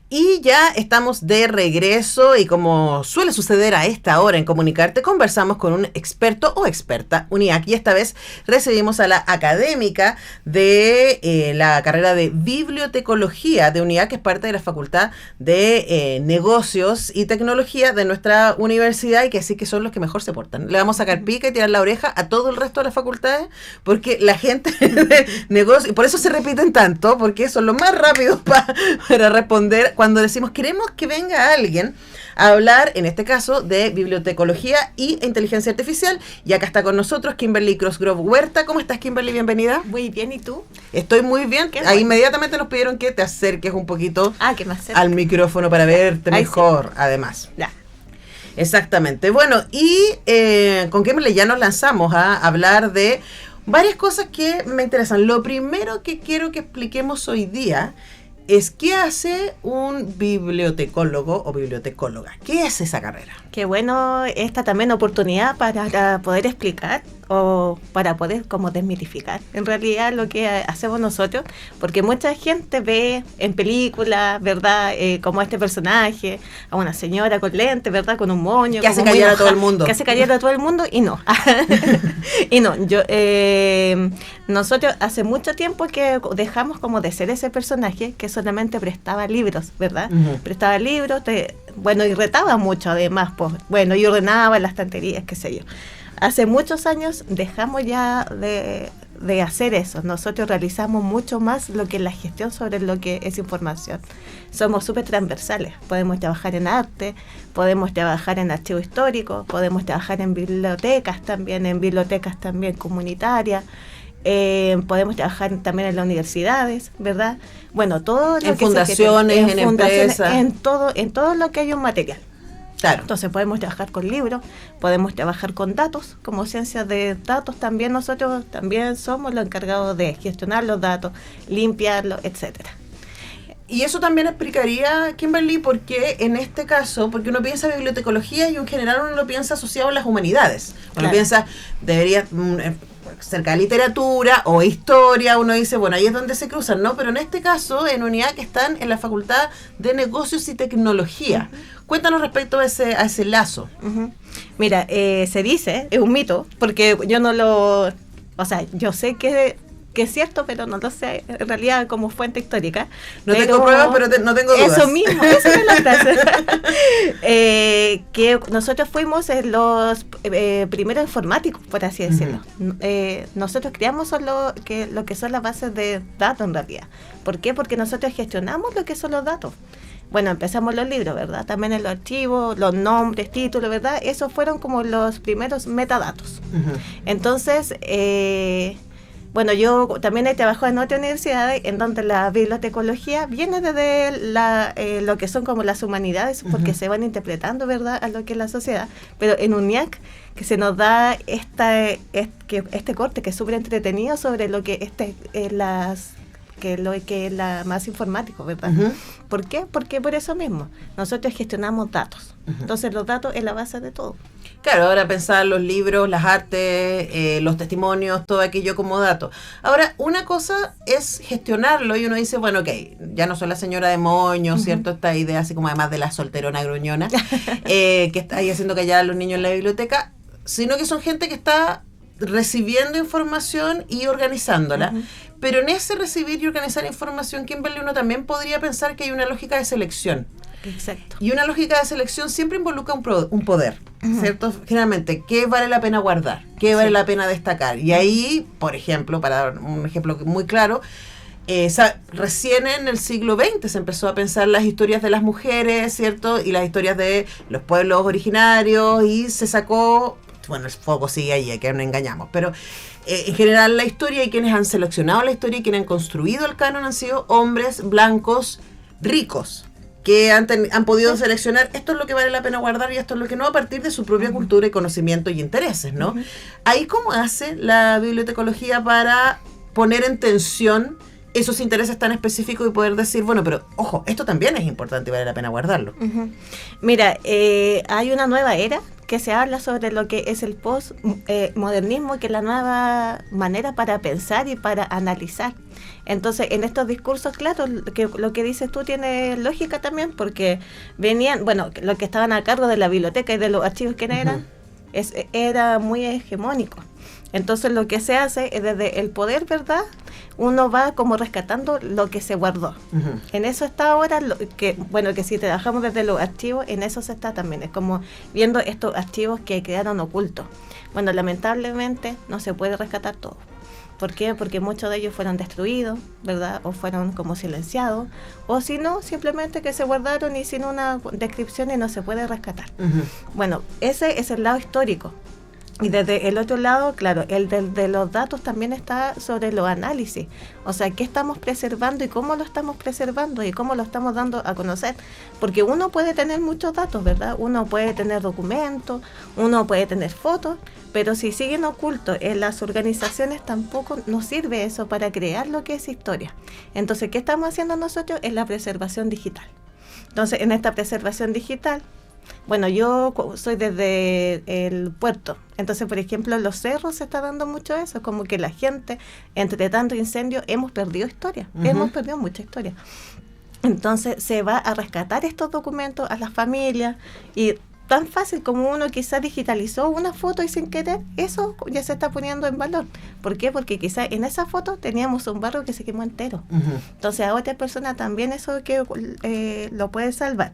Y ya estamos de regreso y como suele suceder a esta hora en Comunicarte, conversamos con un experto o experta UNIAC y esta vez recibimos a la académica de la carrera de Bibliotecología de UNIAC, que es parte de la Facultad de Negocios y Tecnología de nuestra universidad y que así que son los que mejor se portan. Le vamos a sacar pica y tirar la oreja a todo el resto de las facultades porque la gente de negocios, y por eso se repiten tanto, porque son los más rápidos para responder cuando decimos queremos que venga alguien a hablar, en este caso, de bibliotecología y inteligencia artificial. Y acá está con nosotros Kimberly Crossgrove Huerta. ¿Cómo estás, Kimberly? Bienvenida. Muy bien, ¿y tú? Estoy muy bien. Ahí inmediatamente nos pidieron que te acerques un poquito al micrófono para verte mejor, sí. Además. Ya. Exactamente. Bueno, y con Kimberly ya nos lanzamos a hablar de varias cosas que me interesan. Lo primero que quiero que expliquemos hoy día es qué hace un bibliotecólogo o bibliotecóloga. ¿Qué es esa carrera? Qué bueno, esta también oportunidad para poder explicar o para poder como desmitificar en realidad lo que hacemos nosotros, porque mucha gente ve en películas, ¿verdad? Como este personaje, a una señora con lentes, ¿verdad? Con un moño. Que hace callar a todo el mundo. Que hace callar a todo el mundo y no. Y no, nosotros hace mucho tiempo que dejamos como de ser ese personaje que solamente prestaba libros, ¿verdad? Uh-huh. Prestaba libros, y retaba mucho además, pues, y ordenaba las estanterías, qué sé yo. Hace muchos años dejamos ya de hacer eso. Nosotros realizamos mucho más lo que es la gestión sobre lo que es información. Somos súper transversales. Podemos trabajar en arte, podemos trabajar en archivo histórico, podemos trabajar en bibliotecas también comunitarias. Podemos trabajar también en las universidades, ¿verdad? Bueno, todo lo en fundaciones, en empresas, en todo lo que hay un material. Claro. Entonces podemos trabajar con libros, podemos trabajar con datos, como ciencia de datos también nosotros también somos los encargados de gestionar los datos, limpiarlos, etcétera. Y eso también explicaría, Kimberly, por qué en este caso, porque uno piensa bibliotecología y en general uno lo piensa asociado a las humanidades. Uno piensa, debería cerca de literatura o historia, uno dice, bueno, ahí es donde se cruzan, ¿no? Pero en este caso, en UNIAC están en la Facultad de Negocios y Tecnología. Uh-huh. Cuéntanos respecto a ese lazo. Uh-huh. Mira, se dice, es un mito, porque yo no lo... O sea, yo sé que es cierto, pero no lo sé en realidad como fuente histórica. Tengo pruebas, pero no tengo dudas. Eso mismo, esa es la frase. Que nosotros fuimos los primeros informáticos, por así decirlo. Uh-huh. Nosotros creamos lo que son las bases de datos en realidad. ¿Por qué? Porque nosotros gestionamos lo que son los datos. Bueno, empezamos los libros, ¿verdad? También en los archivos, los nombres, títulos, ¿verdad? Esos fueron como los primeros metadatos. Uh-huh. Entonces, yo también he trabajado en otra universidad en donde la bibliotecología viene desde lo que son como las humanidades, porque uh-huh. se van interpretando, ¿verdad?, a lo que es la sociedad. Pero en UNIAC, que se nos da este corte que es súper entretenido sobre lo que lo que es la más informático, ¿verdad? Uh-huh. ¿Por qué? Porque por eso mismo, nosotros gestionamos datos. Uh-huh. Entonces los datos es la base de todo. Claro, ahora pensar los libros, las artes, los testimonios, todo aquello como datos. Ahora, una cosa es gestionarlo y uno dice, bueno, ok, ya no soy la señora de moño, uh-huh. ¿cierto? Esta idea así como además de la solterona gruñona, que está ahí haciendo callar a los niños en la biblioteca, sino que son gente que está recibiendo información y organizándola. Uh-huh. Pero en ese recibir y organizar información, Kimberly, uno también podría pensar que hay una lógica de selección. Exacto. Y una lógica de selección siempre involucra un poder, uh-huh. ¿cierto? Generalmente, ¿qué vale la pena guardar? ¿Qué vale la pena destacar? Y ahí, por ejemplo, para dar un ejemplo muy claro, recién en el siglo XX se empezó a pensar las historias de las mujeres, ¿cierto? Y las historias de los pueblos originarios y se sacó... Bueno, el foco sigue ahí, que no engañamos, pero en general la historia y quienes han seleccionado la historia y quienes han construido el canon han sido hombres blancos ricos que han podido seleccionar esto es lo que vale la pena guardar y esto es lo que no a partir de su propia cultura y conocimiento y intereses, ¿no? Uh-huh. Ahí, ¿cómo hace la bibliotecología para poner en tensión esos intereses tan específicos y poder decir, bueno, pero ojo, esto también es importante y vale la pena guardarlo. Uh-huh. Mira, hay una nueva era que se habla sobre lo que es el postmodernismo, que es la nueva manera para pensar y para analizar. Entonces, en estos discursos, claro, que lo que dices tú tiene lógica también, porque venían, bueno, los que estaban a cargo de la biblioteca y de los archivos que eran, era muy hegemónico. Entonces, lo que se hace es desde el poder, ¿verdad? Uno va como rescatando lo que se guardó. Uh-huh. En eso está ahora, que si trabajamos desde los archivos, en eso se está también. Es como viendo estos archivos que quedaron ocultos. Bueno, lamentablemente no se puede rescatar todo. ¿Por qué? Porque muchos de ellos fueron destruidos, ¿verdad? O fueron como silenciados. O si no, simplemente que se guardaron y sin una descripción y no se puede rescatar. Uh-huh. Bueno, ese es el lado histórico. Y desde el otro lado, claro, el de los datos también está sobre los análisis. O sea, qué estamos preservando y cómo lo estamos preservando y cómo lo estamos dando a conocer. Porque uno puede tener muchos datos, ¿verdad? Uno puede tener documentos, uno puede tener fotos, pero si siguen ocultos en las organizaciones tampoco nos sirve eso para crear lo que es historia. Entonces, ¿qué estamos haciendo nosotros? Es la preservación digital. Entonces, en esta preservación digital, bueno, yo soy desde el puerto, entonces, por ejemplo, en los cerros se está dando mucho eso, como que la gente, entre tanto incendio, hemos perdido historia, hemos perdido mucha historia. Entonces, se va a rescatar estos documentos a las familias y tan fácil como uno quizás digitalizó una foto y sin querer, eso ya se está poniendo en valor. ¿Por qué? Porque quizás en esa foto teníamos un barrio que se quemó entero. Uh-huh. Entonces a otra persona también eso que lo puede salvar.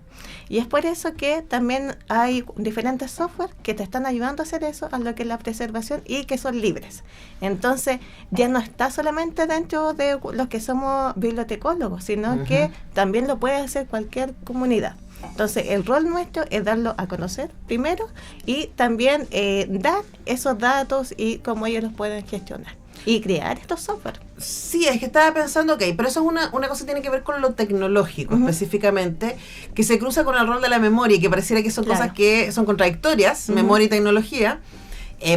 Y es por eso que también hay diferentes software que te están ayudando a hacer eso, a lo que es la preservación y que son libres. Entonces ya no está solamente dentro de los que somos bibliotecólogos, sino uh-huh. que también lo puede hacer cualquier comunidad. Entonces, el rol nuestro es darlo a conocer primero y también dar esos datos y cómo ellos los pueden gestionar y crear estos software. Sí, es que estaba pensando, pero eso es una cosa que tiene que ver con lo tecnológico, uh-huh. específicamente, que se cruza con el rol de la memoria y que pareciera que son cosas que son contradictorias, uh-huh. memoria y tecnología.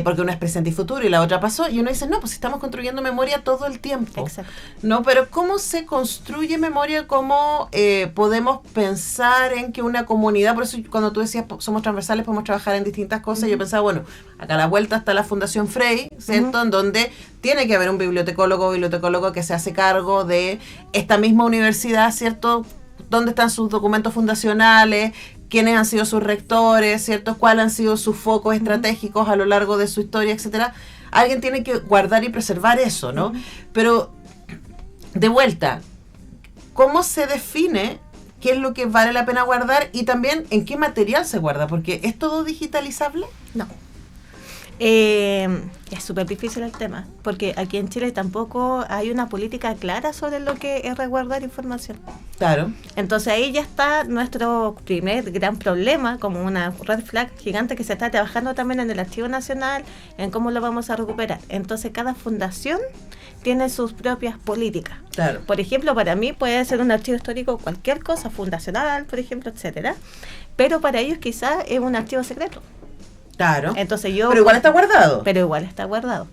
Porque una es presente y futuro y la otra pasó, y uno dice, no, pues estamos construyendo memoria todo el tiempo. Exacto. No, pero ¿cómo se construye memoria? ¿Cómo podemos pensar en que una comunidad, por eso cuando tú decías somos transversales, podemos trabajar en distintas cosas, uh-huh. yo pensaba, bueno, acá a la vuelta está la Fundación Frey, ¿cierto? Uh-huh. En donde tiene que haber un bibliotecólogo que se hace cargo de esta misma universidad, ¿cierto? ¿Dónde están sus documentos fundacionales? ¿Quiénes han sido sus rectores, cierto? ¿Cuáles han sido sus focos estratégicos a lo largo de su historia, etcétera? Alguien tiene que guardar y preservar eso, ¿no? Uh-huh. Pero, de vuelta, ¿cómo se define qué es lo que vale la pena guardar y también en qué material se guarda? Porque ¿es todo digitalizable? No. Es súper difícil el tema, porque aquí en Chile tampoco hay una política clara sobre lo que es resguardar información. Claro. Entonces ahí ya está nuestro primer gran problema, como una red flag gigante que se está trabajando también en el Archivo Nacional, en cómo lo vamos a recuperar. Entonces cada fundación tiene sus propias políticas. Claro. Por ejemplo, para mí puede ser un archivo histórico cualquier cosa, fundacional, por ejemplo, etcétera, pero para ellos quizás es un archivo secreto. Claro. Entonces pero igual está guardado.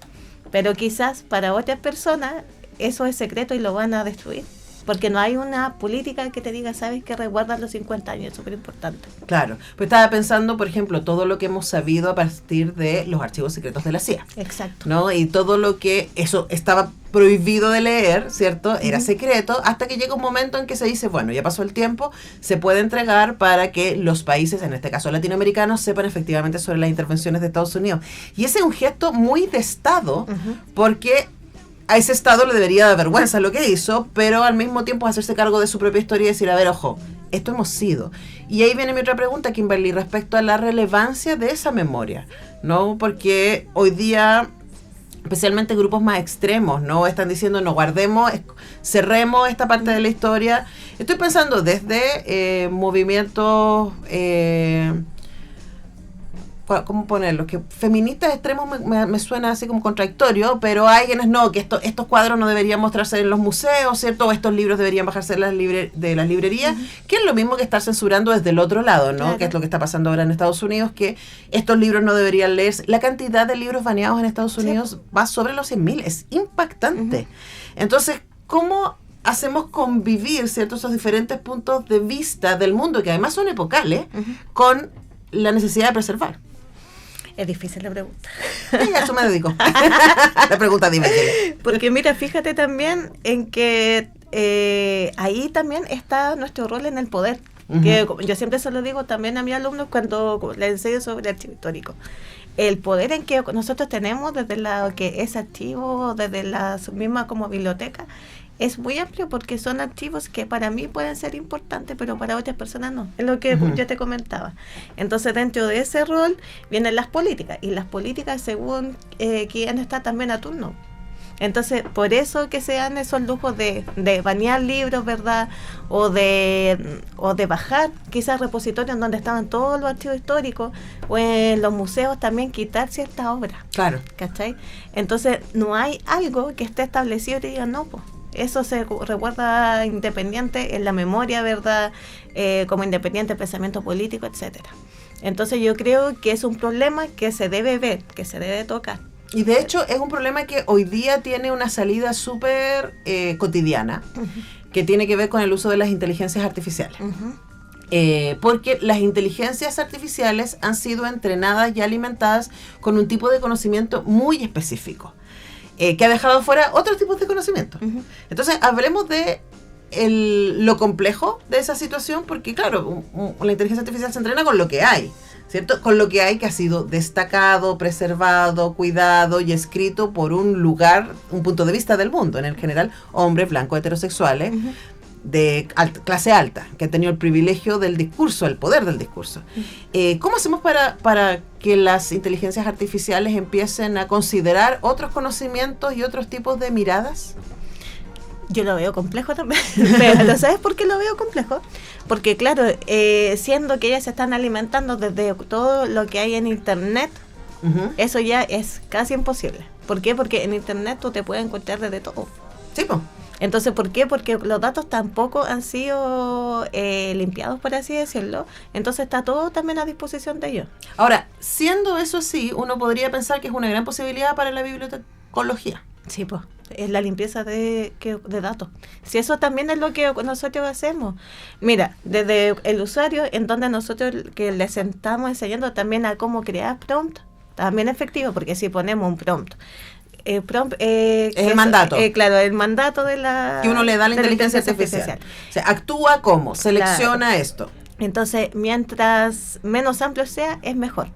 Pero quizás para otras personas eso es secreto y lo van a destruir. Porque no hay una política que te diga, sabes, que resguardan los 50 años, es súper importante. Claro, pues estaba pensando, por ejemplo, todo lo que hemos sabido a partir de los archivos secretos de la CIA. Exacto. ¿No? Y todo lo que eso estaba prohibido de leer, ¿cierto? Era uh-huh. secreto, hasta que llega un momento en que se dice, bueno, ya pasó el tiempo, se puede entregar para que los países, en este caso latinoamericanos, sepan efectivamente sobre las intervenciones de Estados Unidos. Y ese es un gesto muy de Estado, uh-huh. porque a ese Estado le debería dar vergüenza lo que hizo, pero al mismo tiempo hacerse cargo de su propia historia y decir, a ver, ojo, esto hemos sido. Y ahí viene mi otra pregunta, Kimberly, respecto a la relevancia de esa memoria, ¿no? Porque hoy día, especialmente grupos más extremos, ¿no? Están diciendo, no guardemos, cerremos esta parte de la historia. Estoy pensando desde movimientos... ¿cómo ponerlo? Que feministas extremos me suena así como contradictorio, pero hay quienes no, que estos cuadros no deberían mostrarse en los museos, ¿cierto? O estos libros deberían bajarse de las librerías, uh-huh. que es lo mismo que estar censurando desde el otro lado, ¿no? Claro. Que es lo que está pasando ahora en Estados Unidos, que estos libros no deberían leerse. La cantidad de libros baneados en Estados Unidos va sobre los 100.000, es impactante. Uh-huh. Entonces, ¿cómo hacemos convivir, ¿cierto?, esos diferentes puntos de vista del mundo, que además son epocales, con la necesidad de preservar? Es difícil la pregunta. Sí, a eso me dedico. La pregunta difícil. Porque mira, fíjate también en que ahí también está nuestro rol en el poder. Que yo siempre se lo digo también a mis alumnos cuando les enseño sobre el archivo histórico. El poder en que nosotros tenemos desde lo que es archivo, desde la misma como biblioteca, es muy amplio porque son archivos que para mí pueden ser importantes, pero para otras personas no. Es lo que yo te comentaba. Entonces, dentro de ese rol vienen las políticas, y las políticas según quién está también a turno. Entonces, por eso que se dan esos lujos de banear libros, ¿verdad? O de bajar quizás repositorios donde estaban todos los archivos históricos, o en los museos también quitar ciertas obras. Claro. ¿Cachai? Entonces, no hay algo que esté establecido y digan, no, pues. Eso se recuerda independiente en la memoria, ¿verdad? Como independiente pensamiento político, etcétera. Entonces, yo creo que es un problema que se debe ver, que se debe tocar. Y de hecho es un problema que hoy día tiene una salida súper cotidiana, que tiene que ver con el uso de las inteligencias artificiales. Porque las inteligencias artificiales han sido entrenadas y alimentadas con un tipo de conocimiento muy específico, que ha dejado fuera otros tipos de conocimiento. Entonces, hablemos de lo complejo de esa situación, porque claro, la inteligencia artificial se entrena con lo que hay, ¿cierto? Con lo que hay, que ha sido destacado, preservado, cuidado y escrito por un lugar, un punto de vista del mundo, en el general, hombres blancos heterosexuales, de clase alta, que han tenido el privilegio del discurso, el poder del discurso. ¿Cómo hacemos para que las inteligencias artificiales empiecen a considerar otros conocimientos y otros tipos de miradas? Yo lo veo complejo también. Pero ¿sabes por qué lo veo complejo? Porque claro, siendo que ellas se están alimentando desde todo lo que hay en internet, eso ya es casi imposible. ¿Por qué? Porque en internet tú te puedes encontrar desde todo. Sí, pues. Entonces, ¿por qué? Porque los datos tampoco han sido limpiados, por así decirlo. Entonces está todo también a disposición de ellos. Ahora, siendo eso así, uno podría pensar que es una gran posibilidad para la bibliotecología. Sí, pues, es la limpieza de datos. Si eso también es lo que nosotros hacemos. Mira, desde el usuario, en donde nosotros que les estamos enseñando también a cómo crear prompt, también efectivo, porque si ponemos un prompt, prompt es el mandato. Claro, el mandato de la que uno le da a la inteligencia artificial. O sea, actúa como, selecciona esto. Entonces, mientras menos amplio sea, es mejor.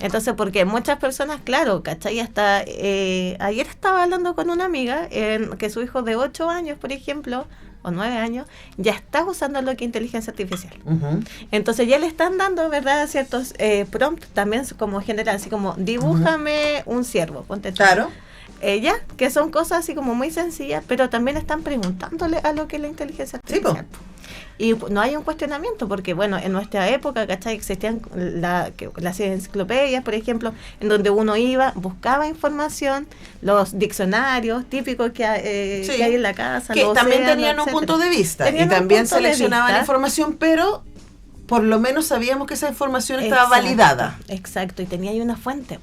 Entonces, porque muchas personas, claro, ¿cachai? Hasta ayer estaba hablando con una amiga que su hijo de 8 años, por ejemplo, o 9 años, ya está usando lo que es inteligencia artificial. Entonces ya le están dando, ¿verdad?, ciertos prompts también como general, así como dibújame un ciervo, ponte tú. Claro. Ya, que son cosas así como muy sencillas, pero también están preguntándole a lo que es la inteligencia artificial. Sí, y no hay un cuestionamiento, porque bueno, en nuestra época, ¿cachai?, existían las enciclopedias, por ejemplo, en donde uno iba, buscaba información, los diccionarios típicos que hay en la casa. Que también tenían un punto de vista, y también seleccionaban información, pero por lo menos sabíamos que esa información estaba validada. Exacto, y tenía ahí una fuente.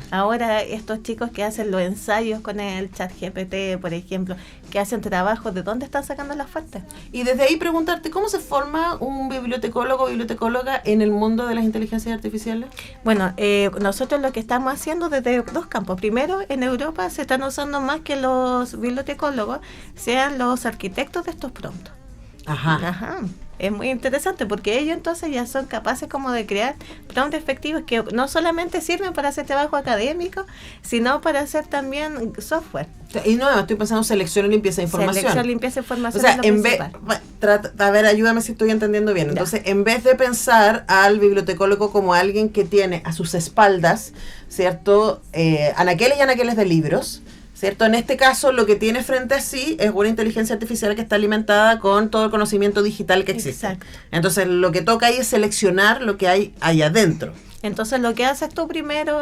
Ahora estos chicos que hacen los ensayos con el ChatGPT, por ejemplo, que hacen trabajos, ¿de dónde están sacando las fuentes? Y desde ahí preguntarte, ¿cómo se forma un bibliotecólogo o bibliotecóloga en el mundo de las inteligencias artificiales? Bueno, nosotros lo que estamos haciendo desde dos campos. Primero, en Europa se están usando más que los bibliotecólogos, sean los arquitectos de estos prompts. Ajá. Es muy interesante porque ellos entonces ya son capaces como de crear prompts efectivos que no solamente sirven para hacer trabajo académico, sino para hacer también software. Y no, estoy pensando selección y limpieza de información. Selección, limpieza de información. O sea, en vez, a ver, ayúdame si estoy entendiendo bien. Entonces, en vez de pensar al bibliotecólogo como alguien que tiene a sus espaldas, ¿cierto?, anaqueles y anaqueles de libros, ¿cierto? En este caso, lo que tiene frente a sí es una inteligencia artificial que está alimentada con todo el conocimiento digital que existe. Exacto. Entonces, lo que toca ahí es seleccionar lo que hay ahí adentro. Entonces lo que haces tú primero,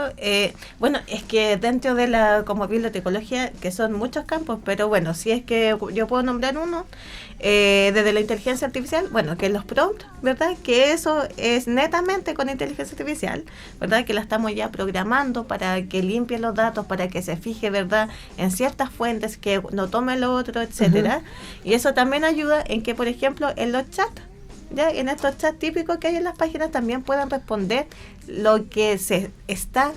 bueno, es que dentro de la como bibliotecología, que son muchos campos, pero bueno, si es que yo puedo nombrar uno, desde la inteligencia artificial, bueno, que los prompts, ¿verdad? Que eso es netamente con inteligencia artificial, ¿verdad? Que la estamos ya programando para que limpie los datos, para que se fije, ¿verdad? En ciertas fuentes, que no tome lo otro, etcétera. Y eso también ayuda en que, por ejemplo, en los chats, ya en estos chats típicos que hay en las páginas también puedan responder lo que se está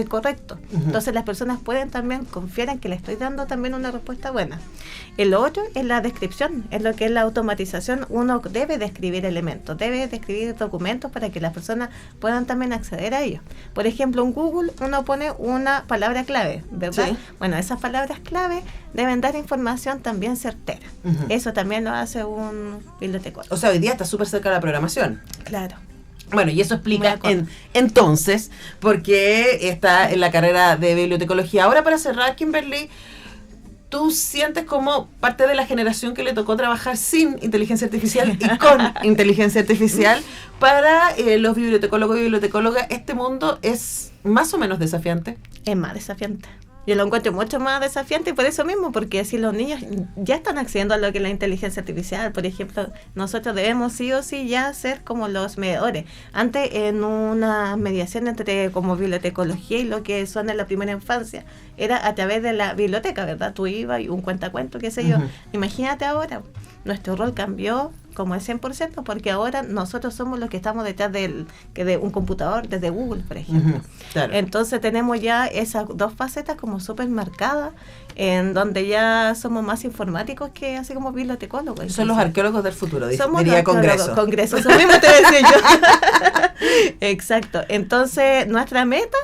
correcto. Entonces las personas pueden también confiar en que le estoy dando también una respuesta buena. El otro es la descripción, es lo que es la automatización. Uno debe de escribir elementos, debe de escribir documentos para que las personas puedan también acceder a ellos. Por ejemplo, en Google uno pone una palabra clave, ¿verdad? Sí. Bueno, esas palabras clave deben dar información también certera. Eso también lo hace un bibliotecólogo. O sea, hoy día está súper cerca de la programación. Claro. Bueno, y eso explica entonces por qué está en la carrera de bibliotecología. Ahora, para cerrar, Kimberly, ¿tú sientes como parte de la generación que le tocó trabajar sin inteligencia artificial y con inteligencia artificial? Para los bibliotecólogos y bibliotecólogas, ¿este mundo es más o menos desafiante? Es más desafiante. Yo lo encuentro mucho más desafiante y por eso mismo, porque si los niños ya están accediendo a lo que es la inteligencia artificial, por ejemplo, nosotros debemos sí o sí ya ser como los mediadores. Antes, en una mediación entre como bibliotecología y lo que son en la primera infancia, era a través de la biblioteca, ¿verdad? Tú ibas y un cuentacuento, qué sé yo. Imagínate ahora, nuestro rol cambió como el 100%, porque ahora nosotros somos los que estamos detrás de un computador, desde Google, por ejemplo. Claro. Entonces tenemos ya esas dos facetas como súper marcadas, en donde ya somos más informáticos que así como bibliotecólogos. Entonces, son los arqueólogos del futuro, diría Congreso. Eso mismo te decía yo. Exacto. Entonces, nuestra meta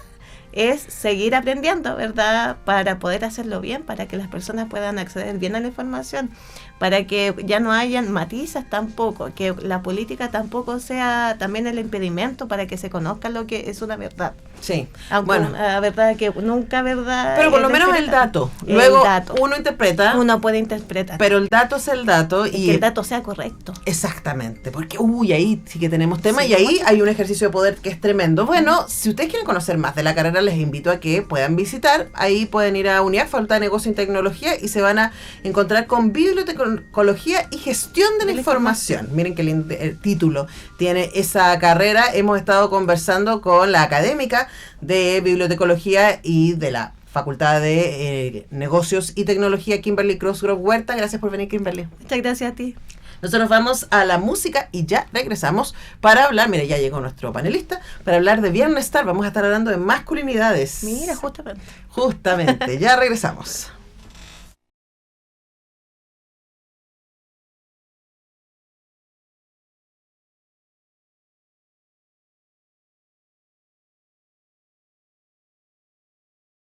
es seguir aprendiendo, ¿verdad? Para poder hacerlo bien, para que las personas puedan acceder bien a la información, para que ya no hayan matices tampoco, que la política tampoco sea también el impedimento para que se conozca lo que es una verdad. Sí. Aunque bueno, la verdad que nunca verdad. Pero por lo menos el dato. Luego uno interpreta. Uno puede interpretar. Pero el dato es el dato. Y que el dato sea correcto. Exactamente. Porque, ahí sí que tenemos tema, sí, y ahí hay un ejercicio de poder que es tremendo. Bueno, si ustedes quieren conocer más de la carrera, les invito a que puedan visitar. Ahí pueden ir a UNIAC, Facultad de Negocio y Tecnología, y se van a encontrar con Bibliotecología y Gestión de la Información. Miren qué lindo el título tiene esa carrera. Hemos estado conversando con la académica de Bibliotecología y de la Facultad de Negocios y Tecnología, Kimberly Crossgrove Huerta. Gracias por venir, Kimberly. Muchas gracias a ti. Nosotros vamos a la música y ya regresamos para hablar, mira, ya llegó nuestro panelista, para hablar de Viernes Star. Vamos a estar hablando de masculinidades. Mira, justamente. Justamente, ya regresamos.